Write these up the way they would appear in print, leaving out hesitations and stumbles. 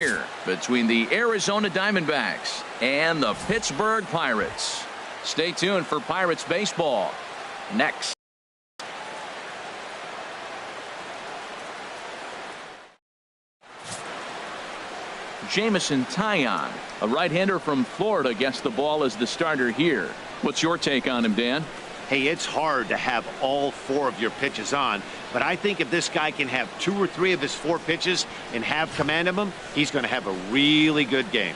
here between the Arizona Diamondbacks and the Pittsburgh Pirates. Stay tuned for Pirates baseball next. Jameson Taillon, a right-hander from Florida, gets the ball as the starter here. What's your take on him, Dan? Hey, it's hard to have all 4 of your pitches on, but I think if this guy can have 2 or 3 of his 4 pitches and have command of them, he's going to have a really good game.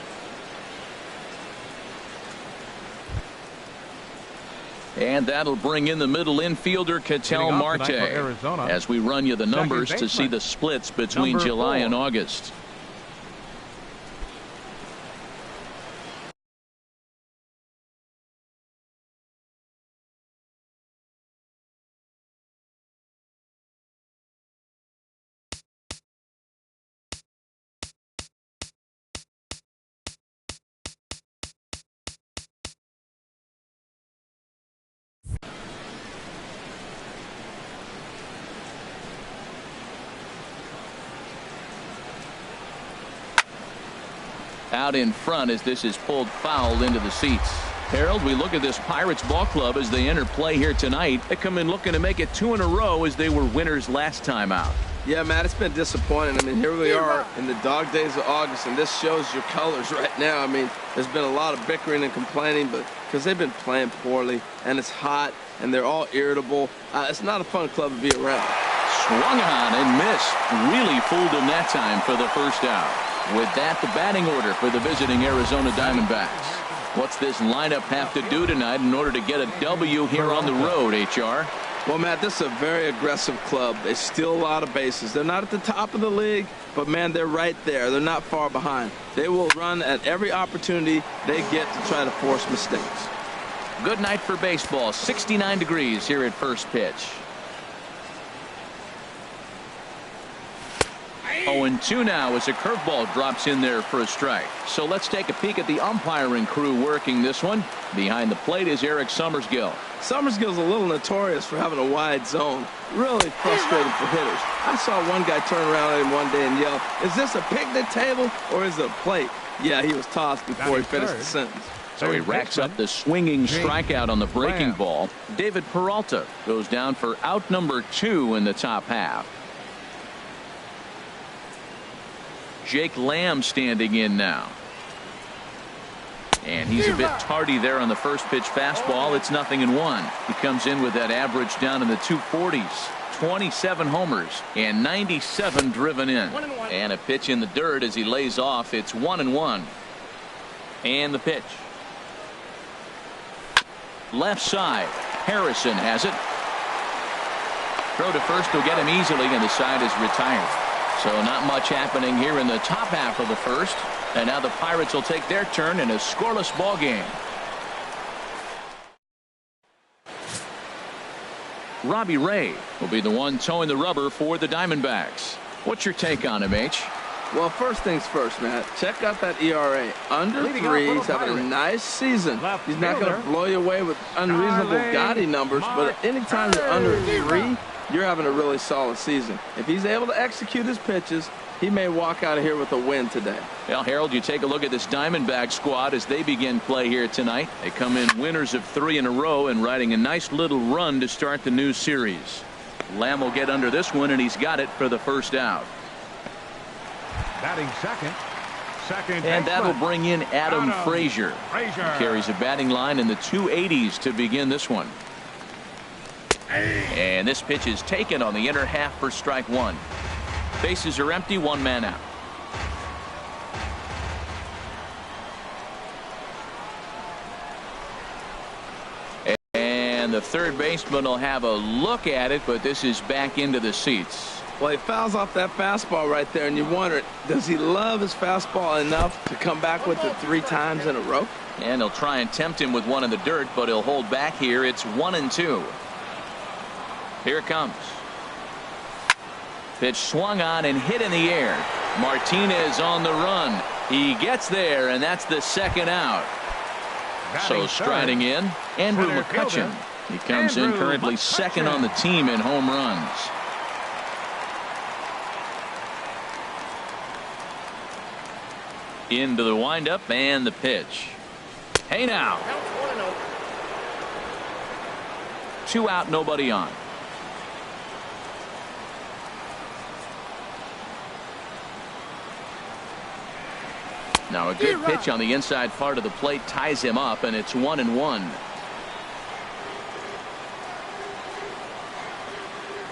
And that'll bring in the middle infielder, Ketel Marte, as we run you the numbers to see the splits between July and August. Out in front as this is pulled foul into the seats. Harold, we look at this Pirates ball club as they enter play here tonight. They come in looking to make it 2 in a row as they were winners last time out. Yeah, Matt, it's been disappointing. I mean, here we are in the dog days of August, and this shows your colors right now. I mean, there's been a lot of bickering and complaining, but because they've been playing poorly, and it's hot, and they're all irritable. It's not a fun club to be around. Swung on and missed. Really fooled him that time for the first out. With that, the batting order for the visiting Arizona Diamondbacks. What's this lineup have to do tonight in order to get a W here on the road, HR? Well, Matt, this is a very aggressive club. They steal a lot of bases. They're not at the top of the league, but, man, they're right there. They're not far behind. They will run at every opportunity they get to try to force mistakes. Good night for baseball. 69 degrees here at first pitch. 0-2 now as a curveball drops in there for a strike. So let's take a peek at the umpiring crew working this one. Behind the plate is Eric Summersgill. Summersgill's a little notorious for having a wide zone. Really frustrating for hitters. I saw one guy turn around at him one day and yell, "Is this a picnic table or is it a plate?" Yeah, he was tossed before he finished the sentence. So he racks up the swinging strikeout on the breaking ball. David Peralta goes down for out number 2 in the top half. Jake Lamb standing in now. And he's a bit tardy there on the first pitch fastball. It's 0-1. He comes in with that average down in the 240s. 27 homers and 97 driven in. And a pitch in the dirt as he lays off. It's 1-1. And the pitch. Left side. Harrison has it. Throw to first will get him easily, and the side is retired. So not much happening here in the top half of the first. And now the Pirates will take their turn in a scoreless ball game. Robbie Ray will be the one towing the rubber for the Diamondbacks. What's your take on him, H? Well, first things first, Matt. Check out that ERA. Under 3. He's having a nice season. He's not going to blow you away with unreasonable gaudy numbers, but anytime you're under 3, you're having a really solid season. If he's able to execute his pitches, he may walk out of here with a win today. Well, Harold, you take a look at this Diamondback squad as they begin play here tonight. They come in winners of 3 in a row and riding a nice little run to start the new series. Lamb will get under this one, and he's got it for the first out. Batting second. And that'll bring in Adam Frazier. He carries a batting line in the 280s to begin this one. And this pitch is taken on the inner half for strike 1. Bases are empty, 1 man out. And the third baseman will have a look at it, but this is back into the seats. Well, he fouls off that fastball right there, and you wonder, does he love his fastball enough to come back with it 3 times in a row? And he'll try and tempt him with one in the dirt, but he'll hold back here. It's 1-2. Here it comes. Pitch swung on and hit in the air. Martinez on the run. He gets there, and that's the second out. So striding in, Andrew McCutchen. He comes in currently second on the team in home runs. Into the windup and the pitch. Hey now. 2 out, nobody on. Now a good pitch on the inside part of the plate ties him up, and it's 1-1.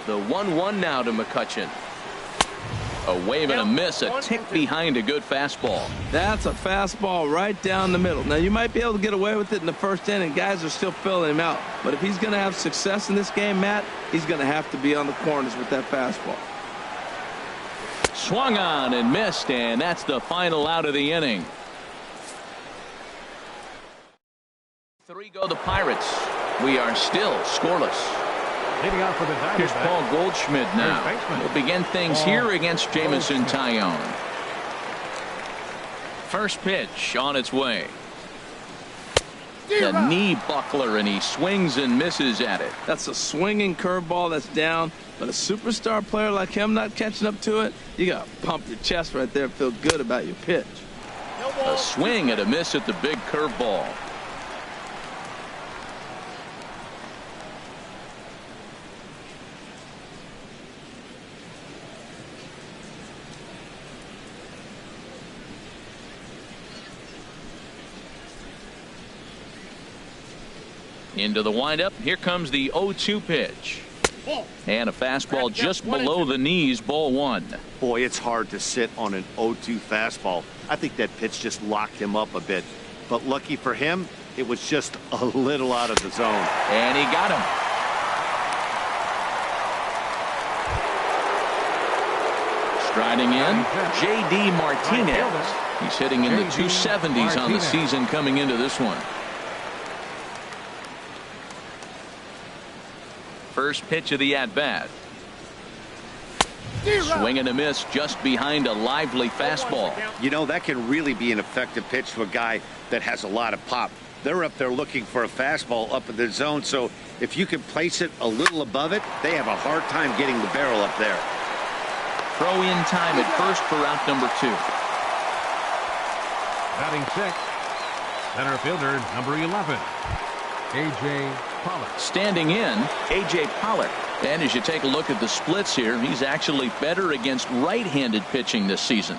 The 1-1 now to McCutchen. A wave and a miss, a tick behind a good fastball. That's a fastball right down the middle. Now, you might be able to get away with it in the first inning. Guys are still filling him out. But if he's going to have success in this game, Matt, he's going to have to be on the corners with that fastball. Swung on and missed, and that's the final out of the inning. 3 go the Pirates. We are still scoreless. Leading off for the Diamondbacks. Here's Paul Goldschmidt now. We'll begin things here against Jamison Tyone. First pitch on its way. The knee buckler, and he swings and misses at it. That's a swinging curveball that's down, but a superstar player like him not catching up to it, you got to pump your chest right there and feel good about your pitch. A swing and a miss at the big curveball. Into the windup. Here comes the 0-2 pitch. And a fastball just below the knees, ball 1. Boy, it's hard to sit on an 0-2 fastball. I think that pitch just locked him up a bit. But lucky for him, it was just a little out of the zone. And he got him. Striding in, J.D. Martinez. He's hitting in the 270s on the season coming into this one. First pitch of the at-bat. Swing and a miss just behind a lively fastball. You know, that can really be an effective pitch to a guy that has a lot of pop. They're up there looking for a fastball up in the zone, so if you can place it a little above it, they have a hard time getting the barrel up there. Throw in time at first for out number 2. Batting 6th, center fielder number 11, A.J. Pollock. Standing in, A.J. Pollock. And as you take a look at the splits here, he's actually better against right-handed pitching this season.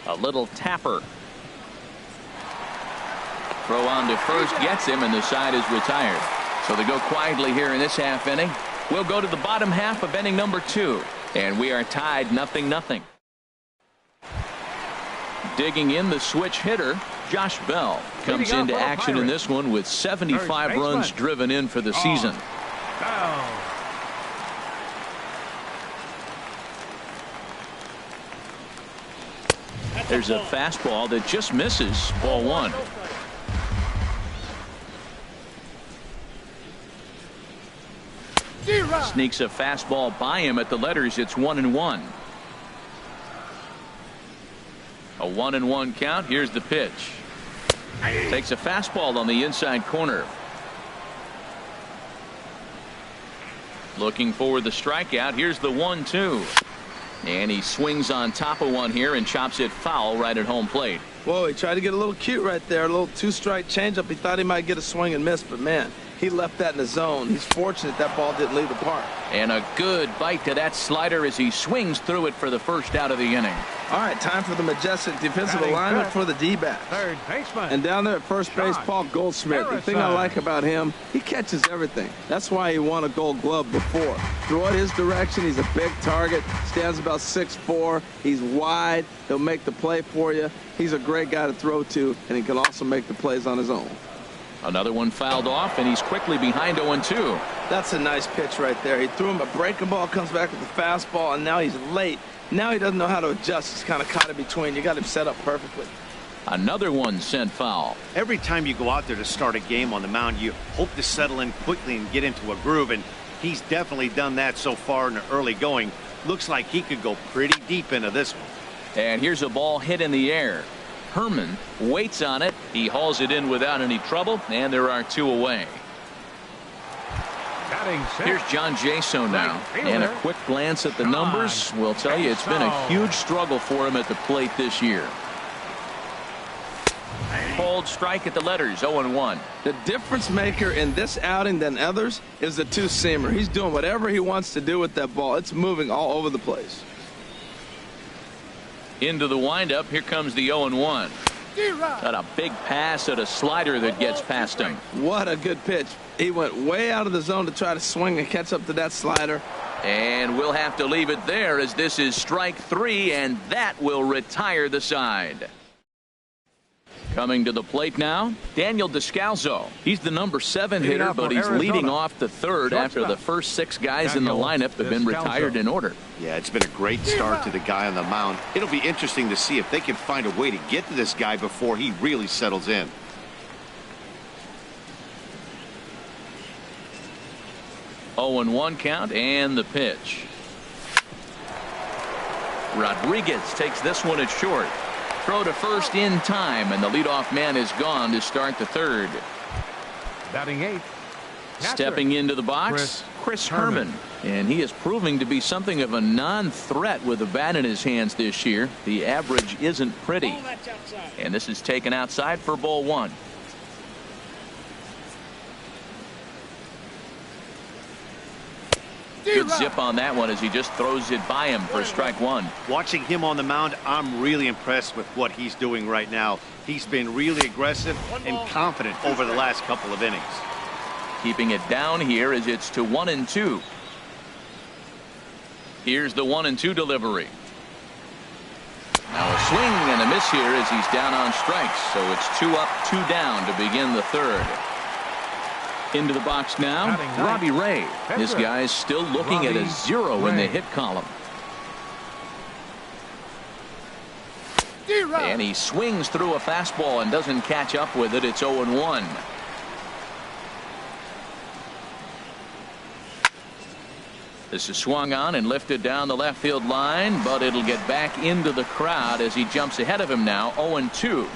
A little tapper. Throw on to first gets him, and the side is retired. So they go quietly here in this half inning. We'll go to the bottom half of inning number 2. And we are tied 0-0. Digging in, the switch hitter, Josh Bell, comes into action in this one with 75 runs driven in for the season. There's a fastball that just misses, ball 1. Sneaks a fastball by him at the letters. It's 1-1. A 1-1 count. Here's the pitch. Takes a fastball on the inside corner. Looking for the strikeout. Here's the 1-2. And he swings on top of one here and chops it foul right at home plate. Whoa, he tried to get a little cute right there. A little 2-strike changeup. He thought he might get a swing and miss, but man, he left that in the zone. He's fortunate that ball didn't leave the park. And a good bite to that slider as he swings through it for the first out of the inning. All right, time for the majestic defensive alignment for the D-backs. Third baseman. And down there at first base, Paul Goldschmidt. The thing I like about him, he catches everything. That's why he won a Gold Glove before. Throw it his direction. He's a big target. Stands about 6'4". He's wide. He'll make the play for you. He's a great guy to throw to, and he can also make the plays on his own. Another one fouled off, and he's quickly behind 0-2. That's a nice pitch right there. He threw him a breaking ball, comes back with the fastball, and now he's late. Now he doesn't know how to adjust. He's kind of caught in between. You got him set up perfectly. Another one sent foul. Every time you go out there to start a game on the mound, you hope to settle in quickly and get into a groove, and he's definitely done that so far in the early going. Looks like he could go pretty deep into this one. And here's a ball hit in the air. Herman waits on it. He hauls it in without any trouble, and there are 2 away. Here's John Jaso now, and a quick glance at the numbers will tell you it's been a huge struggle for him at the plate this year. Cold strike at the letters, 0-1. The difference maker in this outing than others is the two-seamer. He's doing whatever he wants to do with that ball. It's moving all over the place. Into the windup, here comes the 0-1. Got a big pass at a slider that gets past him. What a good pitch. He went way out of the zone to try to swing and catch up to that slider. And we'll have to leave it there as this is strike 3, and that will retire the side. Coming to the plate now, Daniel Descalzo. He's the number 7 hitter, but he's leading off the third after the first 6 guys in the lineup have been retired in order. Yeah, it's been a great start to the guy on the mound. It'll be interesting to see if they can find a way to get to this guy before he really settles in. Oh, and 1 count, and the pitch. Rodriguez takes this one at short. Throw to first in time, and the leadoff man is gone to start the third. Batting 8th. Stepping into the box, Chris Herman. And he is proving to be something of a non-threat with the bat in his hands this year. The average isn't pretty. And this is taken outside for ball 1. Good zip on that one as he just throws it by him for strike 1. Watching him on the mound, I'm really impressed with what he's doing right now. He's been really aggressive and confident over the last couple of innings. Keeping it down here as it's to 1-2. Here's the 1-2 delivery. Now a swing and a miss here as he's down on strikes. So it's 2 up, 2 down to begin the third. Into the box now, Robbie Ray. This guy's still looking at a 0 in the hit column. And he swings through a fastball and doesn't catch up with it. It's 0-1. This is swung on and lifted down the left field line, but it'll get back into the crowd as he jumps ahead of him now, 0-2.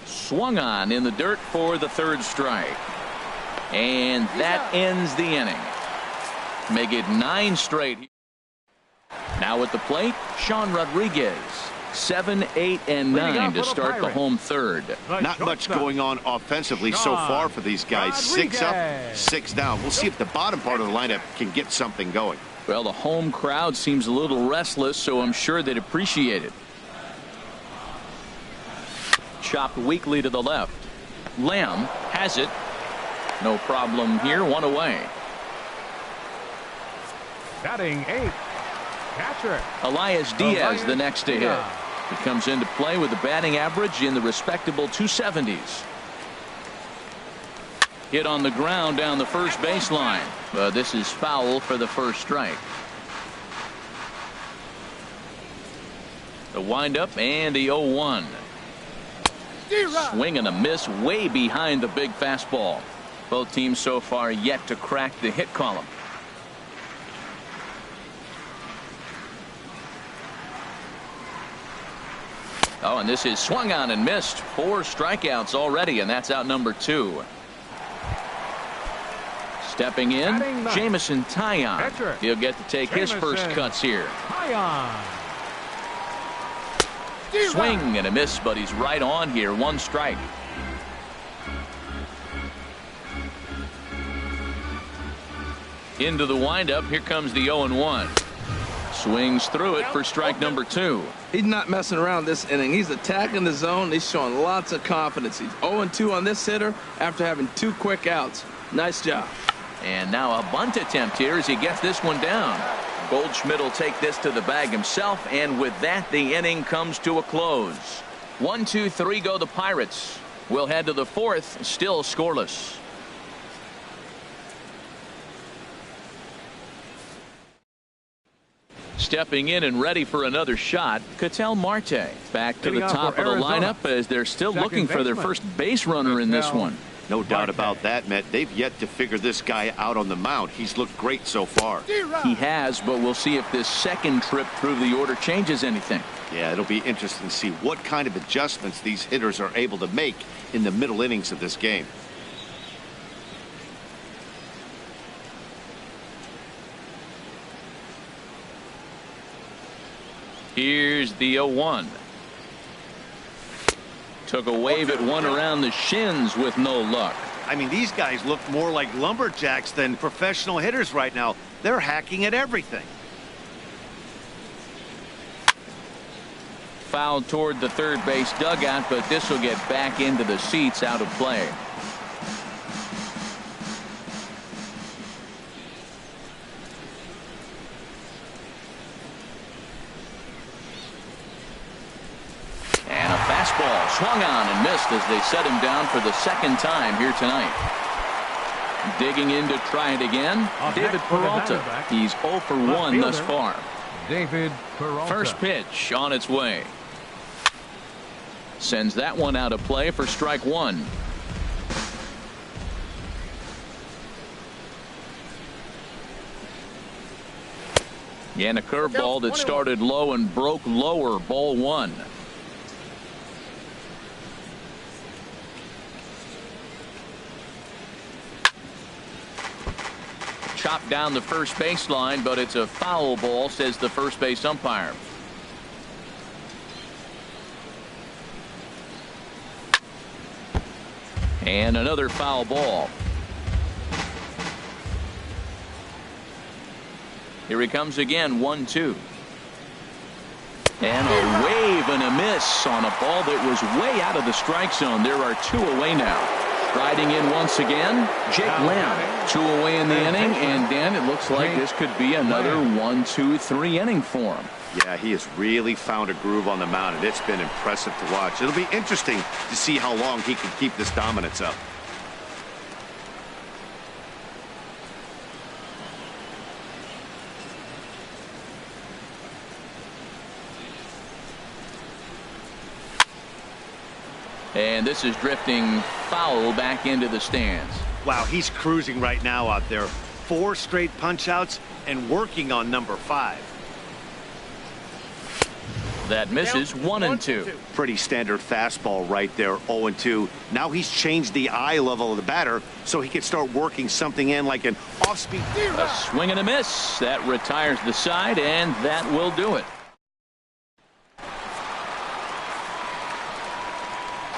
Swung on in the dirt for the third strike. And that ends the inning. Make it 9 straight. Now at the plate, Sean Rodriguez. 7, 8, and 9 to start the home third. Not much going on offensively so far for these guys. 6 up, 6 down. We'll see if the bottom part of the lineup can get something going. Well, the home crowd seems a little restless, so I'm sure they'd appreciate it. Chopped weakly to the left. Lamb has it. No problem here. 1 away. Batting 8th. Catcher Elias Diaz the next to hit. He comes into play with a batting average in the respectable 270s. Hit on the ground down the first baseline. This is foul for the first strike. The windup and the 0-1. Swing and a miss way behind the big fastball. Both teams so far yet to crack the hit column. Oh, and this is swung on and missed. 4 strikeouts already, and that's out number 2. Stepping in, Jamison Taillon. He'll get to take his first cuts here. Swing and a miss, but he's right on here. 1 strike. Into the windup. Here comes the 0-1. Swings through it for strike number 2. He's not messing around this inning. He's attacking the zone. He's showing lots of confidence. He's 0-2 on this hitter after having 2 quick outs. Nice job. And now a bunt attempt here as he gets this one down. Goldschmidt will take this to the bag himself, and with that the inning comes to a close. 1, 2, 3 go the Pirates. We'll head to the 4th, still scoreless. Stepping in and ready for another shot, Ketel Marte. Back to the top of the lineup as they're still looking for their first base runner in this one. No doubt about that, Matt. They've yet to figure this guy out on the mound. He's looked great so far. He has, but we'll see if this second trip through the order changes anything. Yeah, it'll be interesting to see what kind of adjustments these hitters are able to make in the middle innings of this game. Here's the 0-1. Took a wave at one around the shins with no luck. I mean, these guys look more like lumberjacks than professional hitters right now. They're hacking at everything. Foul toward the third base dugout, but this will get back into the seats, out of play. And a fastball swung on and missed as they set him down for the second time here tonight. Digging in to try it again, David Peralta. He's 0 for 1 thus far. David Peralta. First pitch on its way. Sends that one out of play for strike one. And a curveball that started low and broke lower, ball one. Chopped down the first baseline, but it's a foul ball, says the first base umpire. And another foul ball. Here he comes again, 1-2. And a wave and a miss on a ball that was way out of the strike zone. There are two away now. Riding in once again, Jake Lamb. Two away in the inning, and Dan, it looks like this could be another 1-2-3 inning for him. Yeah, he has really found a groove on the mound, and it's been impressive to watch. It'll be interesting to see how long he can keep this dominance up. And this is drifting foul back into the stands. Wow, he's cruising right now out there. 4 straight punch-outs and working on number 5. That misses, 1-2. Pretty standard fastball right there, 0-2. Now he's changed the eye level of the batter so he can start working something in like an off-speed. A swing and a miss. That retires the side, and that will do it.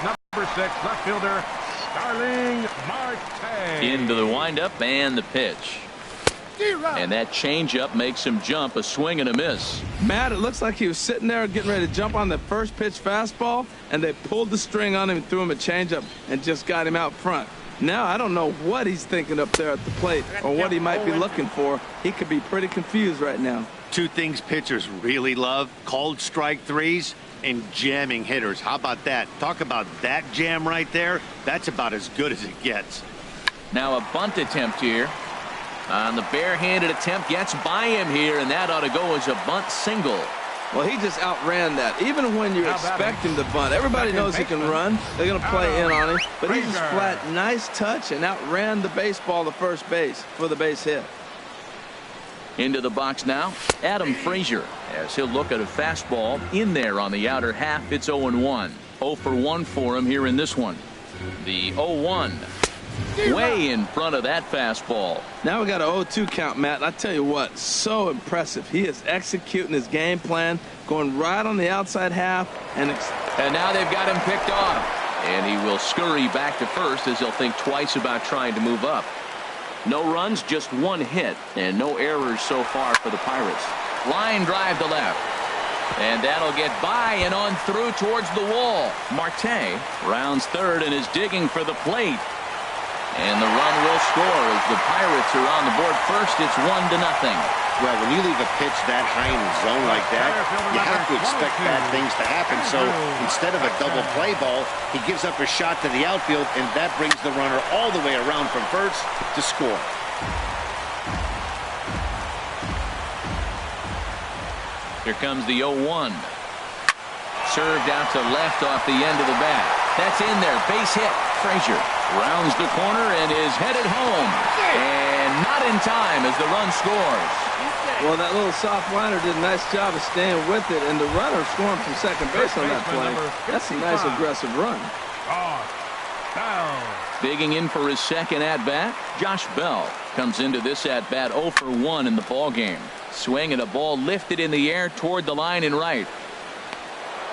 Number 6, left fielder, Starling Marte. Into the windup and the pitch. And that changeup makes him jump, a swing and a miss. Matt, it looks like he was sitting there getting ready to jump on the first pitch fastball, and they pulled the string on him and threw him a changeup and just got him out front. Now, I don't know what he's thinking up there at the plate or what he might be looking for. He could be pretty confused right now. Two things pitchers really love: called strike threes and jamming hitters. How about that? Talk about that jam right there. That's about as good as it gets. Now a bunt attempt here. On the barehanded attempt, gets by him here, and that ought to go as a bunt single. Well, he just outran that. Even when you expect him to bunt, everybody knows he can run. They're going to play in on him. But he just flat, nice touch, and outran the baseball to first base for the base hit. Into the box now, Adam Frazier, as he'll look at a fastball in there on the outer half. It's 0-1. 0 for 1 for him here in this one. The 0-1. Way in front of that fastball. Now we got an 0-2 count, Matt. I tell you what, so impressive. He is executing his game plan, going right on the outside half. And now they've got him picked off. And he will scurry back to first as he'll think twice about trying to move up. No runs, just one hit, and no errors so far for the Pirates. Line drive to left. And that'll get by and on through towards the wall. Marte rounds third and is digging for the plate. And the run will score as the Pirates are on the board first. It's 1-0. Well, when you leave a pitch that high in the zone like that, you have to expect bad things to happen. So instead of a double play ball, he gives up a shot to the outfield, and that brings the runner all the way around from first to score. Here comes the 0-1. Served out to left off the end of the bat. That's in there. Base hit. Frazier rounds the corner and is headed home. And not in time as the run scores. Well, that little soft liner did a nice job of staying with it, and the runner scoring from second base on that play. That's a nice aggressive run. Bell. Digging in for his second at-bat, Josh Bell comes into this at-bat 0 for 1 in the ballgame. Swing and a ball lifted in the air toward the line and right.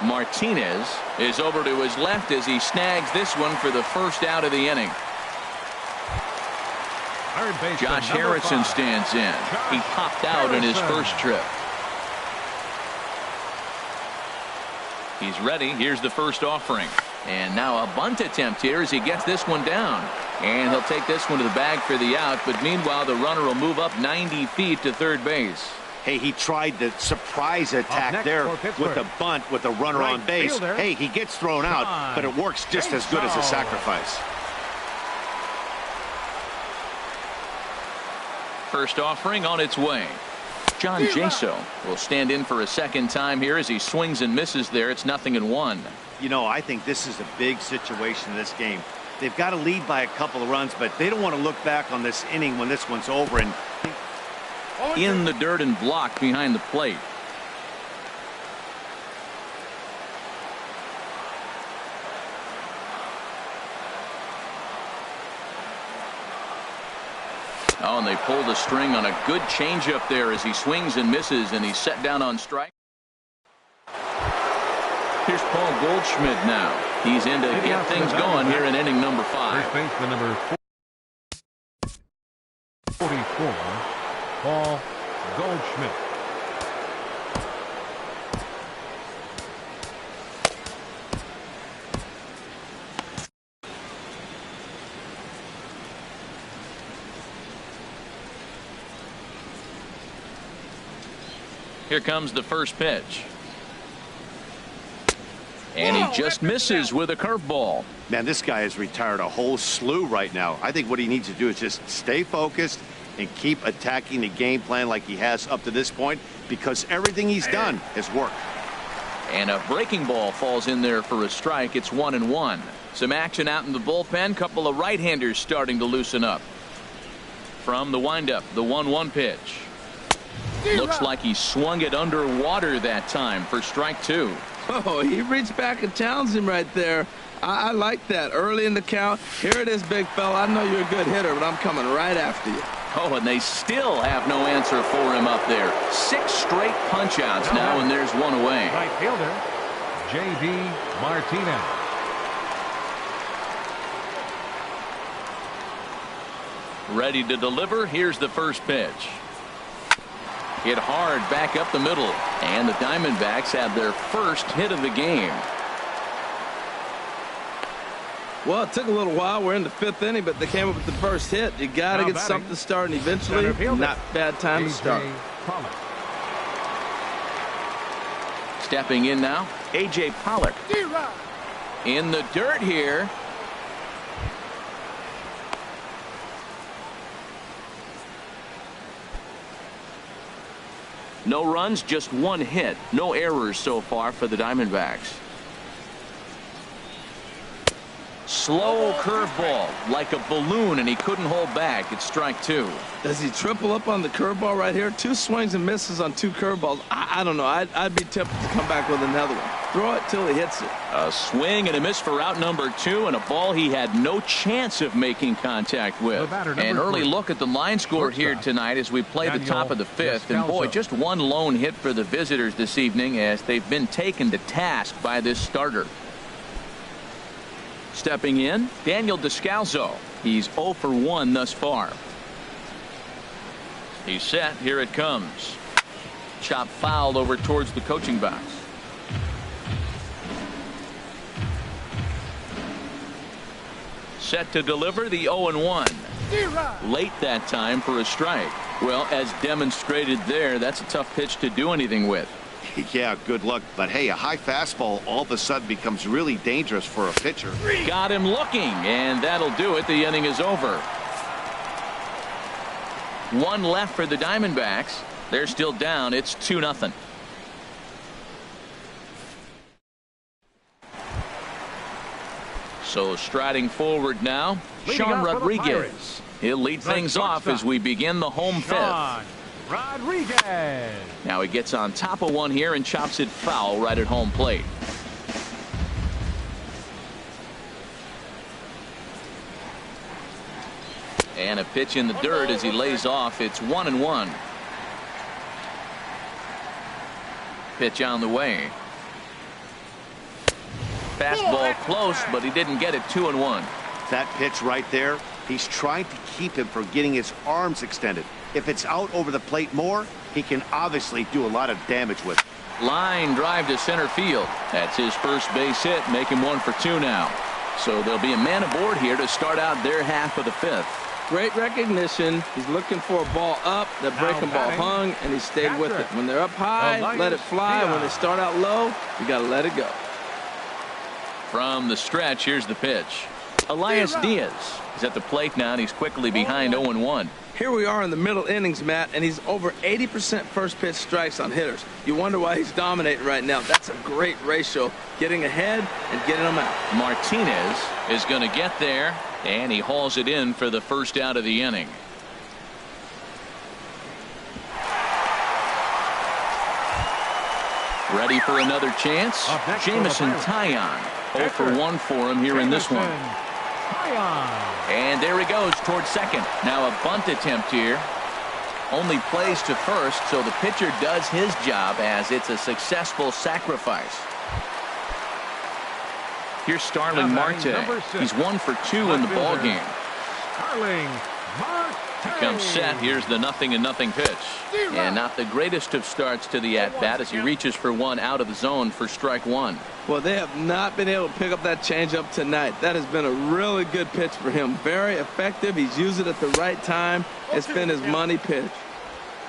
Martinez is over to his left as he snags this one for the first out of the inning. Josh Harrison stands in. He popped out in his first trip. He's ready. Here's the first offering. And now a bunt attempt here as he gets this one down. And he'll take this one to the bag for the out. But meanwhile, the runner will move up 90 feet to third base. Hey, he tried the surprise attack there with a bunt with a runner on base. Fielder. Hey, he gets thrown out, but it works just as good as a sacrifice. First offering on its way. John Jaso will stand in for a second time here as he swings and misses there. It's 0-1. You know, I think this is a big situation in this game. They've got to lead by a couple of runs, but they don't want to look back on this inning when this one's over. And in the dirt and blocked behind the plate. Oh, and they pulled the string on a good changeup there as he swings and misses, and he's set down on strike. Here's Paul Goldschmidt now. He's in to get things going here in inning number 5. First baseman number 44, Paul Goldschmidt. Here comes the first pitch. And he just misses with a curveball. man, this guy has retired a whole slew right now. I think what he needs to do is just stay focused and keep attacking the game plan like he has up to this point, because everything he's done has worked. And a breaking ball falls in there for a strike. It's 1-1. Some action out in the bullpen. Couple of right-handers starting to loosen up. From the windup, the 1-1 pitch. Looks like he swung it underwater that time for strike 2. Oh, he reached back and challenged him right there. I like that. Early in the count. Here it is, big fella. I know you're a good hitter, but I'm coming right after you. Oh, and they still have no answer for him up there. 6 straight punch-outs now, and there's one away. Right fielder, J.D. Martinez. Ready to deliver. Here's the first pitch. Hit hard back up the middle, and the Diamondbacks have their first hit of the game. Well, it took a little while. We're in the 5th inning, but they came up with the first hit. You got to get something starting eventually. Not bad time to start. Stepping in now, A.J. Pollock. In the dirt here. No runs, just 1 hit. No errors so far for the Diamondbacks. Slow curveball, like a balloon, and he couldn't hold back. It's strike 2. Does he triple up on the curveball right here? 2 swings and misses on 2 curveballs. I don't know. I'd be tempted to come back with another one. Throw it till he hits it. A swing and a miss for out number 2, and a ball he had no chance of making contact with. An early look at the line score here tonight as we play the top of the 5th. And boy, just 1 lone hit for the visitors this evening as they've been taken to task by this starter. Stepping in, Daniel Descalso. He's 0 for 1 thus far. He's set. Here it comes. Chop foul over towards the coaching box. Set to deliver the 0-1. Late that time for a strike. Well, as demonstrated there, that's a tough pitch to do anything with. Yeah, good luck. But hey, a high fastball all of a sudden becomes really dangerous for a pitcher. Got him looking, and that'll do it. The inning is over. 1 left for the Diamondbacks. They're still down. It's 2-0. So striding forward now, Sean Rodriguez. He'll lead things off as we begin the home 5th. Rodriguez. Now he gets on top of one here and chops it foul right at home plate. And a pitch in the dirt as he lays off. It's 1-1. Pitch on the way. Fastball close, but he didn't get it. 2-1. That pitch right there, he's trying to keep him from getting his arms extended. If it's out over the plate more, he can obviously do a lot of damage with it. Line drive to center field. That's his first base hit, make him 1 for 2 now. So there'll be a man aboard here to start out their half of the 5th. Great recognition. He's looking for a ball up. The breaking ball hung, and he stayed with it. When they're up high, let it fly. When they start out low, you got to let it go. From the stretch, here's the pitch. Elias Diaz is at the plate now, and he's quickly behind 0-1. Here we are in the middle innings, Matt, and he's over 80% first pitch strikes on hitters. You wonder why he's dominating right now. That's a great ratio, getting ahead and getting them out. Martinez is going to get there, and he hauls it in for the first out of the inning. Ready for another chance? Jamison Taillon. 0 for 1 for him here in this one. And there he goes towards second. Now a bunt attempt here. Only plays to first, so the pitcher does his job as it's a successful sacrifice. Here's Starling Marte. He's 1 for 2 in the ball game. Starling Marte. He comes set. Here's the 0-0 pitch. And not the greatest of starts to the at-bat as he reaches for one out of the zone for strike 1. Well, they have not been able to pick up that changeup tonight. That has been a really good pitch for him. Very effective. He's used it at the right time. It's been his money pitch.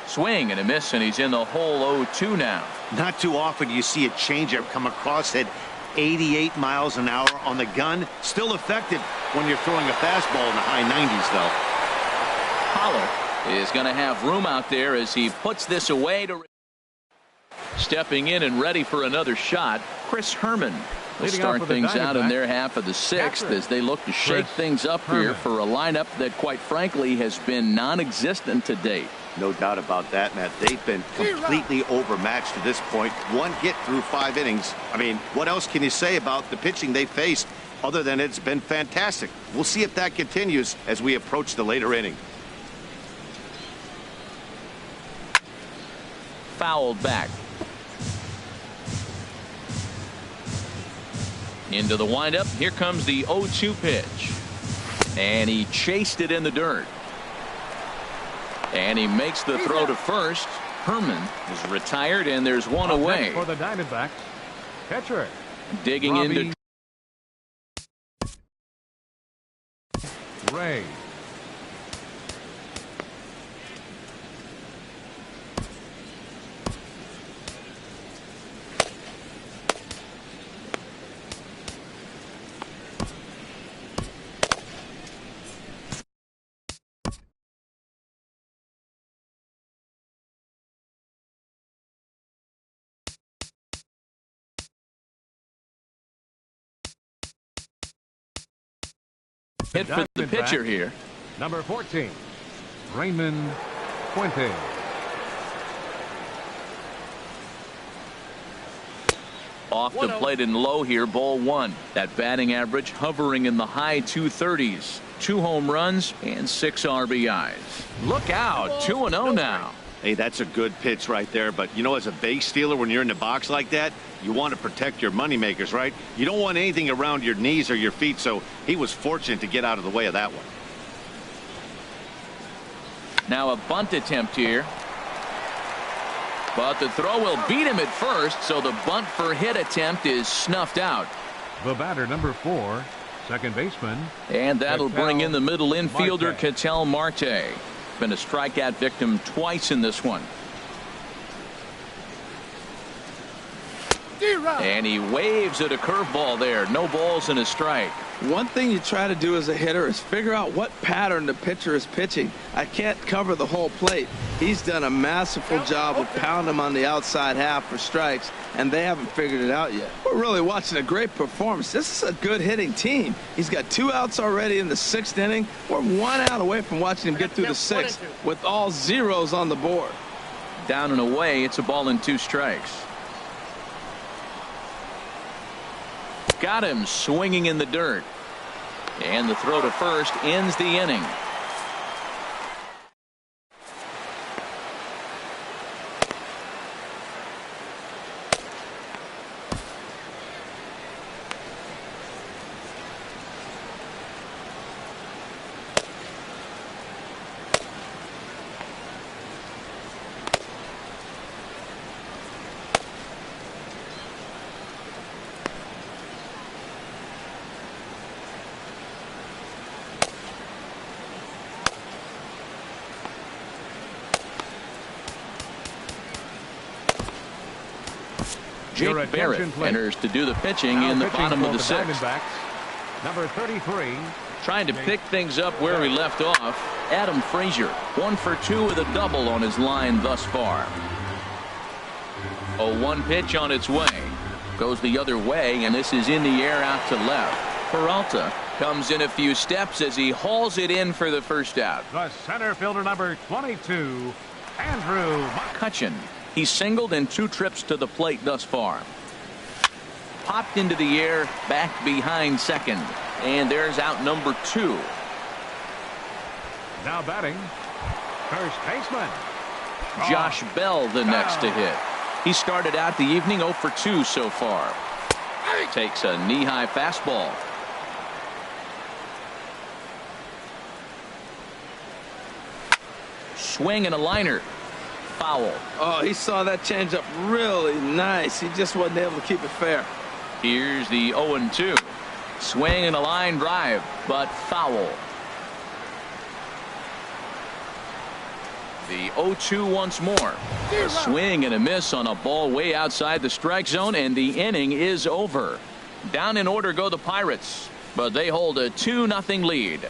Swing and a miss, and he's in the hole 0-2 now. Not too often you see a changeup come across at 88 miles an hour on the gun. Still effective when you're throwing a fastball in the high 90s, though. Holler is going to have room out there as he puts this away. Stepping in and ready for another shot, Chris Herman will start things out in their half of the 6th as they look to shake things up here for a lineup that, quite frankly, has been non-existent to date. No doubt about that, Matt. They've been completely overmatched to this point. 1 hit through 5 innings. I mean, what else can you say about the pitching they faced other than it's been fantastic? We'll see if that continues as we approach the later inning. Fouled back. Into the windup. Here comes the 0-2 pitch. And he chased it in the dirt. And he makes the throw to first. Herman is retired, and there's one away. For the Diamondbacks, catcher digging into Ray. hit for the pitcher here. Number 14, Raymond Fuentes. Off the plate and low here, ball 1. That batting average hovering in the high 230s. 2 home runs and 6 RBIs. Look out, 2-0 now. Hey, that's a good pitch right there. But, you know, as a base stealer, when you're in the box like that, you want to protect your moneymakers, right? You don't want anything around your knees or your feet, so he was fortunate to get out of the way of that one. Now a bunt attempt here. But the throw will beat him at first, so the bunt for hit attempt is snuffed out. The batter, number 4, second baseman. And that'll bring in the middle infielder, Marte. Ketel Marte. Been a strikeout victim twice in this one. And he waves at a curveball there. No balls and a strike. One thing you try to do as a hitter is figure out what pattern the pitcher is pitching. I can't cover the whole plate. He's done a masterful job of pounding him on the outside half for strikes, and they haven't figured it out yet. We're really watching a great performance. This is a good hitting team. He's got 2 outs already in the 6th inning. We're 1 out away from watching him get through the 6th with all zeros on the board. Down and away, it's a ball and 2 strikes. Got him swinging in the dirt. And the throw to first ends the inning. Jake Barrett enters to do the pitching in the bottom of the sixth. Number 33. Trying to pick things up where he left off, Adam Frazier, 1 for 2 with a double on his line thus far. 0-1 pitch on its way. Goes the other way, and this is in the air out to left. Peralta comes in a few steps as he hauls it in for the first out. The center fielder, number 22, Andrew McCutcheon. He's singled in 2 trips to the plate thus far. Popped into the air, back behind second. And there's out number 2. Now batting, first baseman Josh Bell, the next to hit. He started out the evening 0 for 2 so far. Takes a knee-high fastball. Swing and a liner. Foul. Oh, he saw that changeup really nice. He just wasn't able to keep it fair. Here's the 0-2. Swing and a line drive, but foul. The 0-2 once more. A swing and a miss on a ball way outside the strike zone, and the inning is over. Down in order go the Pirates, but they hold a 2-0 lead.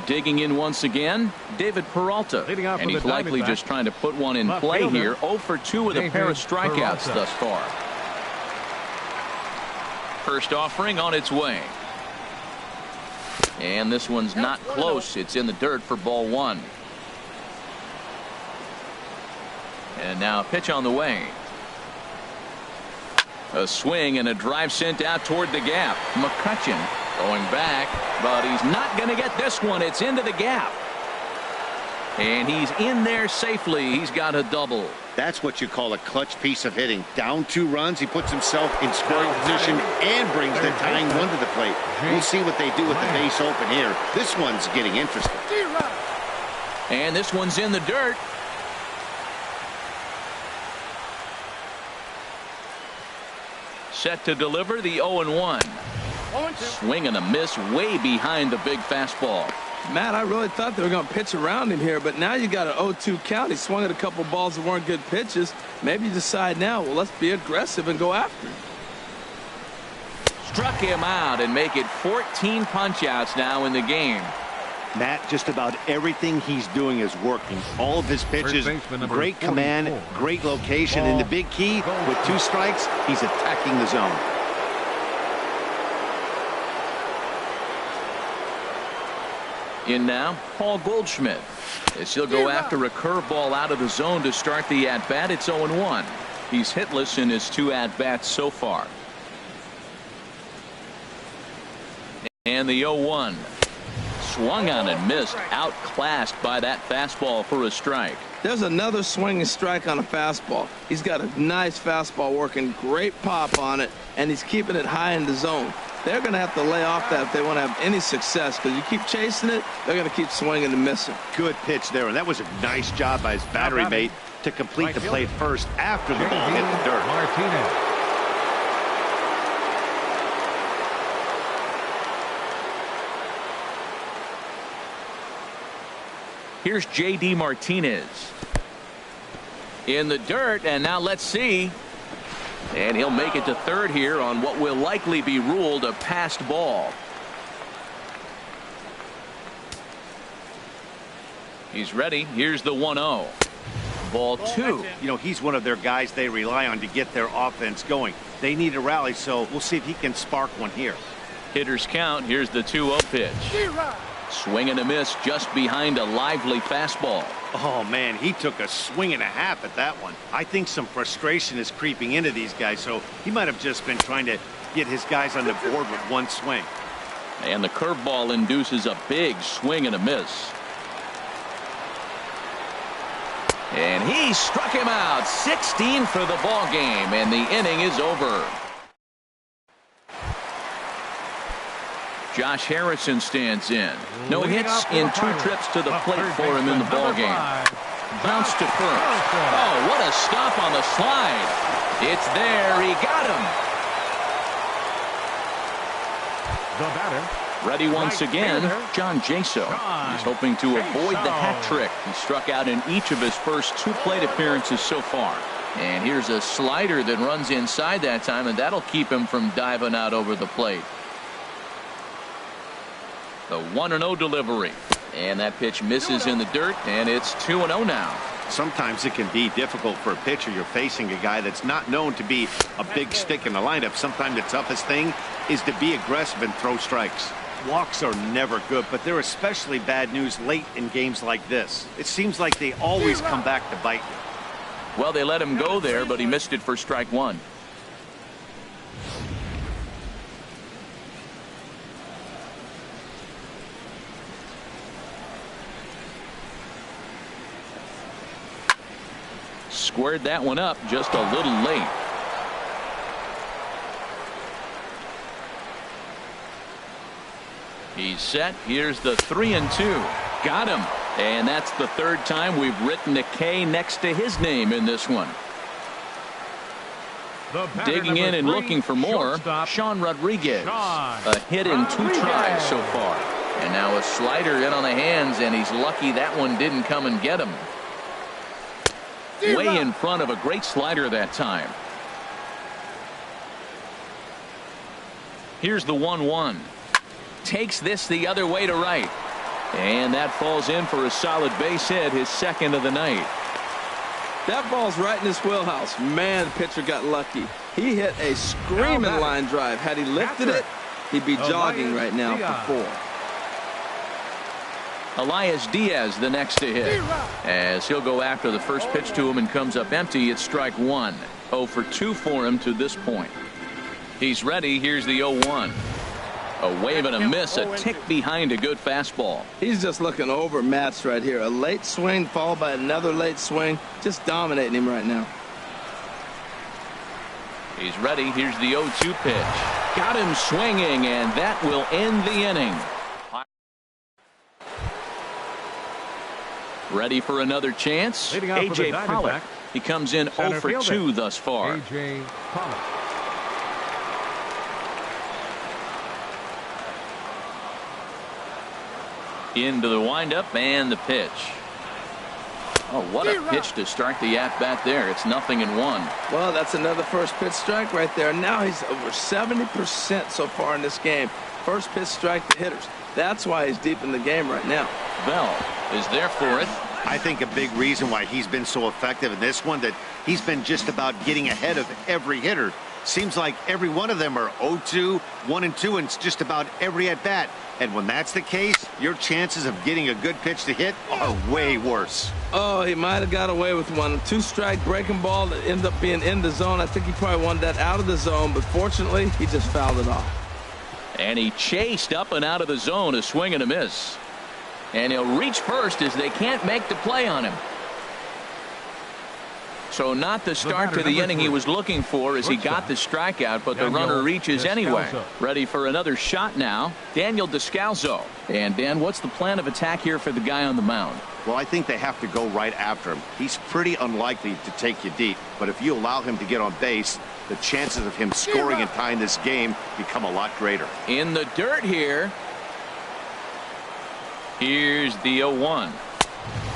Digging in once again, David Peralta, and he's likely just trying to put one in play here. 0 for 2 with a pair of strikeouts thus far. First offering on its way. And this one's not close. It's in the dirt for ball 1. And now a pitch on the way. A swing and a drive sent out toward the gap. McCutcheon going back, but he's not going to get this one. It's into the gap. And he's in there safely. He's got a double. That's what you call a clutch piece of hitting. Down 2 runs, he puts himself in scoring position and brings the tying run to the plate. We'll see what they do with the base open here. This one's getting interesting. And this one's in the dirt. Set to deliver the 0-1. Swing and a miss way behind the big fastball. Matt, I really thought they were going to pitch around him here, but now you got an 0-2 count. He swung at a couple balls that weren't good pitches. Maybe you decide now, well, let's be aggressive and go after him. Struck him out and make it 14 punch-outs now in the game. Matt, just about everything he's doing is working. All of his pitches, great command, great location, and the big key, with 2 strikes, he's attacking the zone. In now, Paul Goldschmidt. As he'll go after a curveball out of the zone to start the at-bat. It's 0-1. He's hitless in his 2 at-bats so far. And the 0-1. Swung on and missed, outclassed by that fastball for a strike. There's another swinging strike on a fastball. He's got a nice fastball working, great pop on it, and he's keeping it high in the zone. They're going to have to lay off that if they want to have any success, because you keep chasing it, they're going to keep swinging and missing. Good pitch there, and that was a nice job by his battery mate to complete the play first after the ball hit the dirt. Martinez. Here's J.D. Martinez in the dirt, and now let's see. And he'll make it to third here on what will likely be ruled a passed ball. He's ready. Here's the 1-0. Ball 2. You know, he's one of their guys they rely on to get their offense going. They need a rally, so we'll see if he can spark one here. Hitters count. Here's the 2-0 pitch. Swing and a miss just behind a lively fastball. Oh, man, he took a swing and a half at that one. I think some frustration is creeping into these guys, so he might have just been trying to get his guys on the board with one swing. And the curveball induces a big swing and a miss. And he struck him out. 16 for the ball game, and the inning is over. Josh Harrison stands in. No hits in 2 trips to the plate for him in the ball game. Bounce to first. Oh, what a stop on the slide. It's there. He got him. The batter, Ready once again, John Jaso. He's hoping to avoid the hat trick. He struck out in each of his first 2 plate appearances so far. And here's a slider that runs inside that time, and that'll keep him from diving out over the plate. The 1-0 delivery. And that pitch misses in the dirt, and it's 2-0 now. Sometimes it can be difficult for a pitcher. You're facing a guy that's not known to be a big stick in the lineup. Sometimes the toughest thing is to be aggressive and throw strikes. Walks are never good, but they're especially bad news late in games like this. It seems like they always come back to bite you. Well, they let him go there, but he missed it for strike 1. Squared that one up just a little late. He's set. Here's the 3-2. Got him. And that's the 3rd time we've written a K next to his name in this one. Digging in and looking for more, Sean Rodriguez. A hit in 2 tries so far. And now a slider in on the hands, and he's lucky that one didn't come and get him. Way in front of a great slider that time. Here's the 1-1. Takes this the other way to right. And that falls in for a solid base hit, his 2nd of the night. That ball's right in his wheelhouse. Man, the pitcher got lucky. He hit a screaming line drive. Had he lifted it, he'd be jogging right now for 4. Elias Diaz the next to hit, as he'll go after the first pitch to him and comes up empty. It's strike 1. 0 for 2 for him to this point. He's ready. Here's the 0-1. A wave and a miss, a tick behind a good fastball. He's just looking overmatched right here. A late swing followed by another late swing, just dominating him right now. He's ready. Here's the 0-2 pitch. Got him swinging, and that will end the inning. Ready for another chance? A.J. Pollock. He comes in 0 for 2 thus far. A.J. Pollock. Into the windup and the pitch. Oh, what a pitch to start the at-bat there. It's 0-1. Well, that's another first pitch strike right there. Now he's over 70% so far in this game. First pitch strike to hitters. That's why he's deep in the game right now. Bell is there for it. I think a big reason why he's been so effective in this one, that he's been just about getting ahead of every hitter. Seems like every one of them are 0-2, 1-2, and it's just about every at-bat. And when that's the case, your chances of getting a good pitch to hit are way worse. Oh, he might have got away with one. 2-strike breaking ball that ended up being in the zone. I think he probably wanted that out of the zone, but fortunately, he just fouled it off. And he chased up and out of the zone, a swing and a miss. And he'll reach first as they can't make the play on him. So not the start to the inning he was looking for, as he got the strikeout, but the runner reaches anyway. Ready for another shot now, Daniel Descalso. And Dan, what's the plan of attack here for the guy on the mound? Well, I think they have to go right after him. He's pretty unlikely to take you deep, but if you allow him to get on base, the chances of him scoring and tying this game become a lot greater. In the dirt here. Here's the 0-1.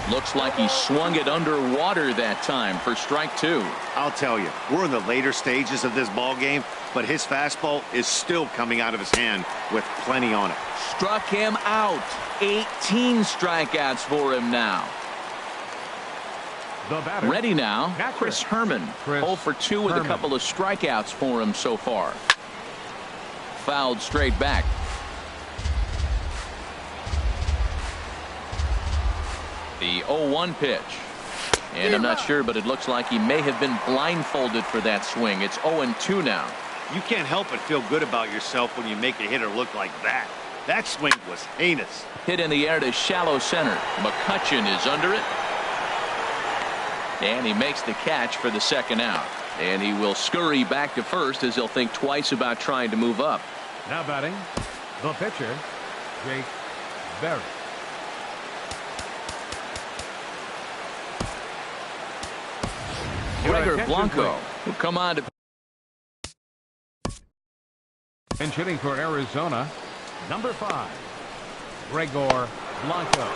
Looks like he swung it underwater that time for strike 2. I'll tell you, we're in the later stages of this ball game, but his fastball is still coming out of his hand with plenty on it. Struck him out. 18 strikeouts for him now. Ready now, Chris Herman. 0 for 2 with a couple of strikeouts for him so far. Fouled straight back. The 0-1 pitch. And I'm not sure, but it looks like he may have been blindfolded for that swing. It's 0-2 now. You can't help but feel good about yourself when you make a hitter look like that. That swing was heinous. Hit in the air to shallow center. McCutchen is under it. And he makes the catch for the second out. And he will scurry back to first as he'll think twice about trying to move up. Now batting, the pitcher, Jake Berry. Gregor Blanco will come on to. And hitting for Arizona, number 5, Gregor Blanco.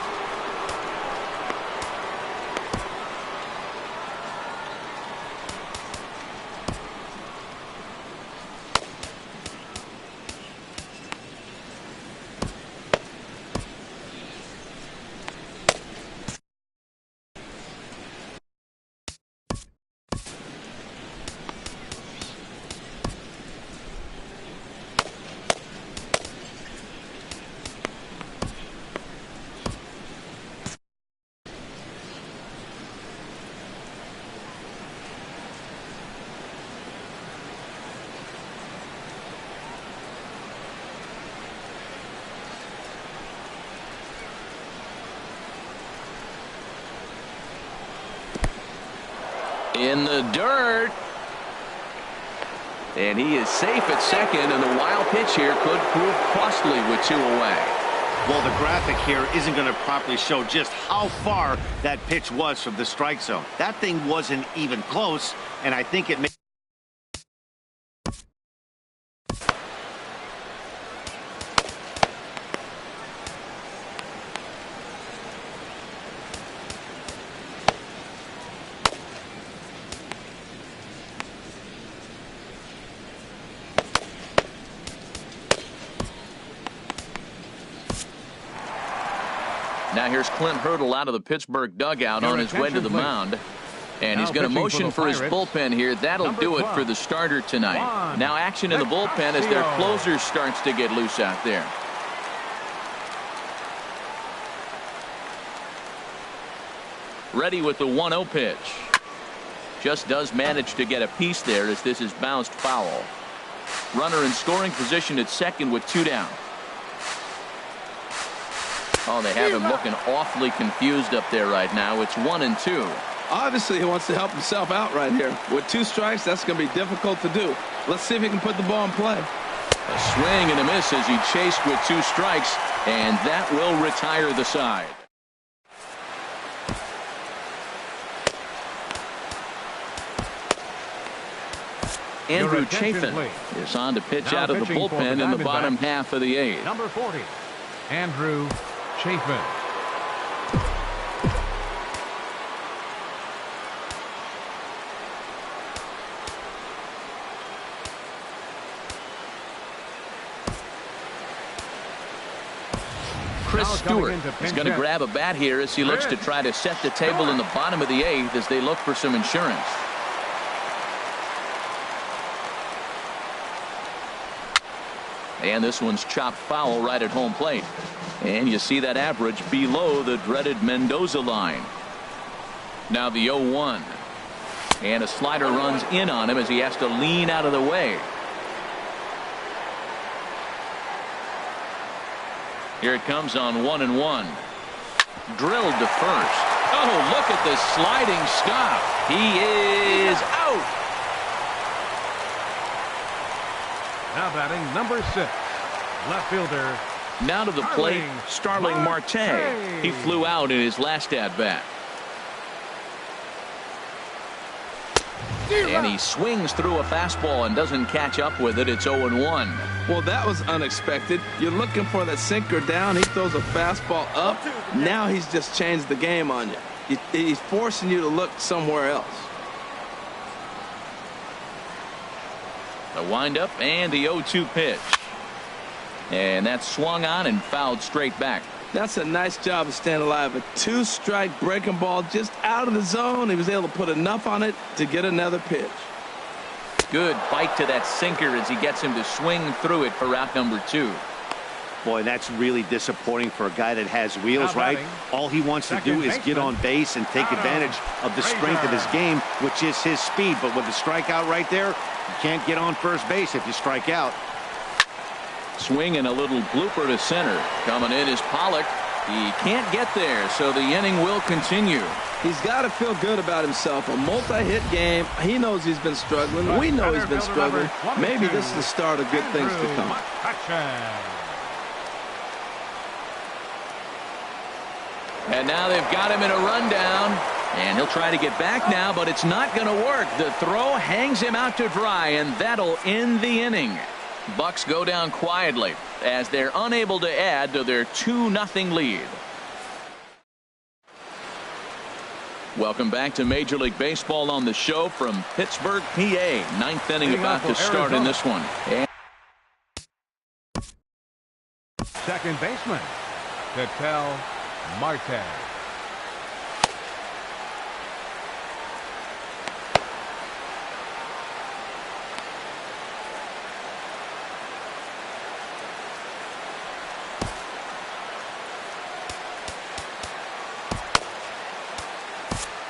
In the dirt. And he is safe at second, and the wild pitch here could prove costly with 2 away. Well, the graphic here isn't going to properly show just how far that pitch was from the strike zone. That thing wasn't even close, and I think it may. Now here's Clint Hurdle out of the Pittsburgh dugout on his way to the mound. And he's going to motion for his bullpen here. That'll do it for the starter tonight. Now action in the bullpen as their closer starts to get loose out there. Ready with the 1-0 pitch. Just does manage to get a piece there as this is bounced foul. Runner in scoring position at second with 2 down. Oh, they have him looking awfully confused up there right now. It's 1-2. Obviously, he wants to help himself out right here. With 2 strikes, that's going to be difficult to do. Let's see if he can put the ball in play. A swing and a miss as he chased with 2 strikes, and that will retire the side. Andrew Chafin is on to pitch out of the bullpen in the bottom half of the 8th. Number 40, Andrew Chafin. Chris Stewart is going to grab a bat here as he looks to try to set the table in the bottom of the 8th as they look for some insurance. And this one's chopped foul right at home plate. And you see that average below the dreaded Mendoza line. Now the 0-1. And a slider runs in on him as he has to lean out of the way. Here it comes on 1-1. Drilled to first. Oh, look at this sliding stop. He is out. Now batting number 6, left fielder. Now to the plate, Starling Marte. He flew out in his last at-bat. And he swings through a fastball and doesn't catch up with it. It's 0-1. Well, that was unexpected. You're looking for that sinker down. He throws a fastball up. Now he's just changed the game on you. He's forcing you to look somewhere else. The windup and the 0-2 pitch. And that's swung on and fouled straight back. That's a nice job of staying alive. A 2-strike breaking ball just out of the zone. He was able to put enough on it to get another pitch. Good bite to that sinker as he gets him to swing through it for out number 2. Boy, that's really disappointing for a guy that has wheels, right? All he wants to do is get on base and take advantage of the strength of his game, which is his speed. But with the strikeout right there, you can't get on first base if you strike out. Swing and a little blooper to center. Coming in is Pollock. He can't get there, so the inning will continue. He's got to feel good about himself. A multi-hit game. He knows he's been struggling. We know he's been struggling. Maybe this is the start of good things to come. And now they've got him in a rundown. And he'll try to get back now, but it's not going to work. The throw hangs him out to dry, and that'll end the inning. Bucks go down quietly as they're unable to add to their 2-0 lead. Welcome back to Major League Baseball on the show from Pittsburgh, PA. Ninth inning about to start in this one. And second baseman, Marte.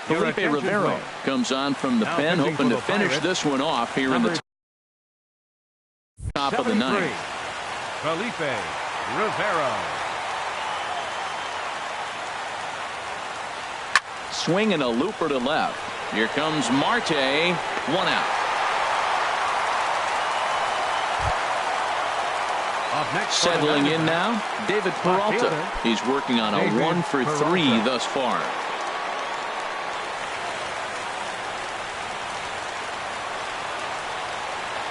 Felipe Rivero comes on from the pen, hoping to finish this one off here in the top of the ninth. Felipe Rivero. Swing and a looper to left. Here comes Marte. 1 out. Settling in now, David Peralta. He's working on a 1-for-3 thus far.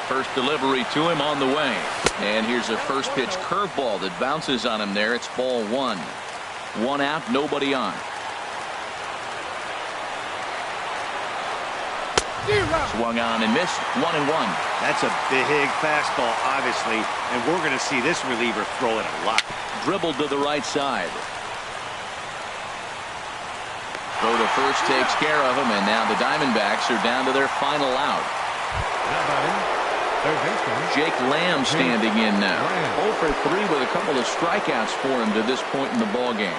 First delivery to him on the way. And here's a first pitch curveball that bounces on him there. It's ball 1. 1 out, nobody on. Swung on and missed. 1-1. That's a big fastball, obviously, and we're going to see this reliever throw it a lot. Dribbled to the right side. Throw to first takes care of him, and now the Diamondbacks are down to their final out. Jake Lamb standing in now. 0-for-3 with a couple of strikeouts for him to this point in the ball game.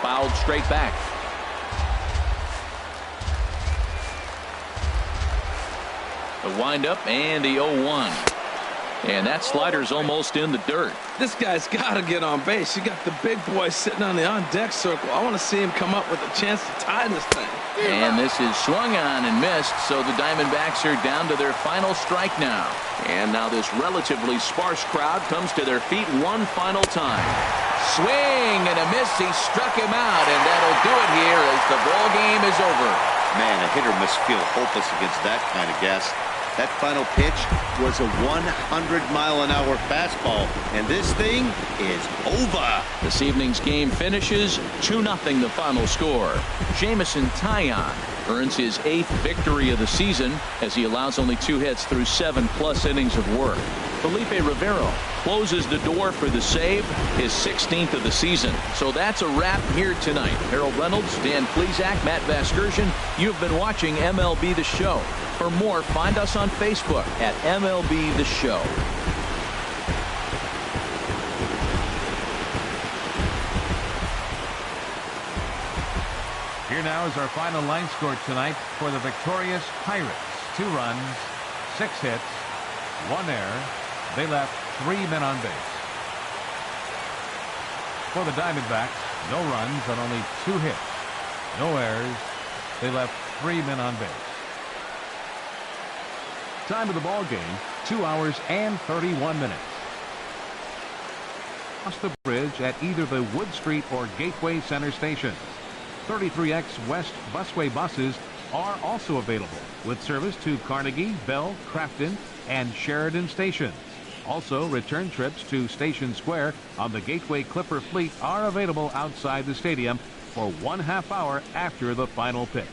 Fouled straight back. The windup and the 0-1. And that slider's almost in the dirt. This guy's got to get on base. You got the big boy sitting on the on-deck circle. I want to see him come up with a chance to tie this thing. And this is swung on and missed, so the Diamondbacks are down to their final strike now. And now this relatively sparse crowd comes to their feet one final time. Swing and a miss. He struck him out, and that'll do it here as the ball game is over. Man, a hitter must feel hopeless against that kind of gas. That final pitch was a 100-mile-an-hour fastball, and this thing is over. This evening's game finishes 2-0 the final score. Jamison Taillon earns his 8th victory of the season as he allows only 2 hits through 7+ innings of work. Felipe Rivero closes the door for the save, his 16th of the season. So that's a wrap here tonight. Harold Reynolds, Dan Plesac, Matt Vasgersian, you've been watching MLB The Show. For more, find us on Facebook at MLB The Show. Here now is our final line score tonight for the victorious Pirates. 2 runs, 6 hits, 1 error. They left 3 men on base. For the Diamondbacks, no runs on only 2 hits, no errors. They left 3 men on base. Time of the ball game, 2 hours and 31 minutes. Across the bridge at either the Wood Street or Gateway Center stations. 33X West Busway buses are also available with service to Carnegie, Bell, Crafton, and Sheridan stations. Also, return trips to Station Square on the Gateway Clipper fleet are available outside the stadium for 1/2 hour after the final pitch.